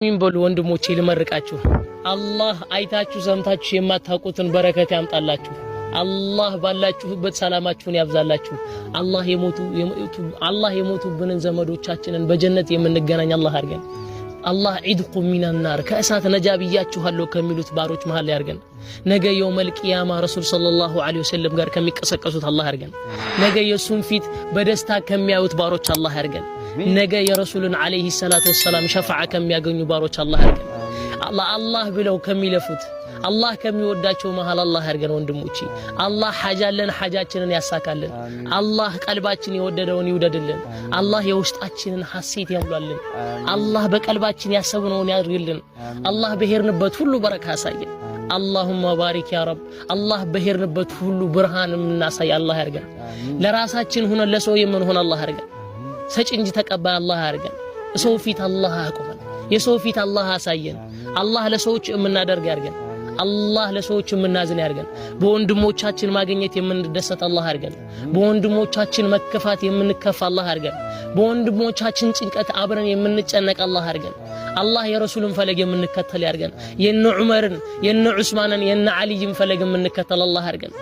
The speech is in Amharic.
ሚን በሉ ወንድሞቼ ልመርቃችሁ። አላህ አይታችሁ ሰምታችሁ የማታውቁትን በረከት ያምጣላችሁ። አላህ ባላችሁበት ሰላማችሁን ያብዛላችሁ። አላህ የሞቱብንን ዘመዶቻችንን በጀነት የምንገናኝ አላህ አድርገን። አላህ ዒድቁ ሚነናር ከእሳት ነጃ ብያችኋለሁ ከሚሉት ባሮች መሃል ያርገን። ነገ የውመል ቂያማ ረሱል ሰለላሁ ዐለይሂ ወሰለም ጋር ከሚቀሰቀሱት አላህ ያርገን። ነገ የሱን ፊት በደስታ ከሚያዩት ባሮች አላህ ያርገን። ነገ የረሱልን ዐለይሂ ሰላቱ ወሰላም ሸፋዓ ከሚያገኙ ባሮች አላህ ያርገን። አላህ ብለው ከሚለፉት አላህ ከሚወዳቸው መሃል አላህ ያርገን። ወንድሞቼ አላህ ሐጃለን ሐጃችንን ያሳካልን። አላህ ቀልባችን የወደደውን ይውደድልን። አላህ የውስጣችንን ሐሴት ያሙላልን። አላህ በቀልባችን ያሰብነውን ያድርግልን። አላህ በሄርንበት ሁሉ በረካ ያሳየን። اللهم بارك يا رب الله بهرنበት ሁሉ ብርሃን እናሳይ አላህ ያርገን። ለራሳችን ሆነ ለሰው የምንሆን አላህ ያርገን። ሰጭ እንጂ ተቀባይ አላህ ያርገን። ሰው ፊት አላህ ያቆመን፣ የሰው ፊት አላህ ያሳየን። አላህ ለሰዎች የምናደርግ ያርገን። አላህ ለሰዎች የምናዝን ያርገን። በወንድሞቻችን ማግኘት የምንደሰት አላህ ያርገን። በወንድሞቻችን መከፋት የምንከፋ አላህ ያርገን። በወንድሞቻችን ጭንቀት አብረን የምንጨነቅ አላህ ያርገን። አላህ የረሱልን ፈለግ የምንከተል ያርገን። የነ ዑመርን የነ ዑስማንን የነ ዓሊይን ፈለግ የምንከተል አላህ ያርገን።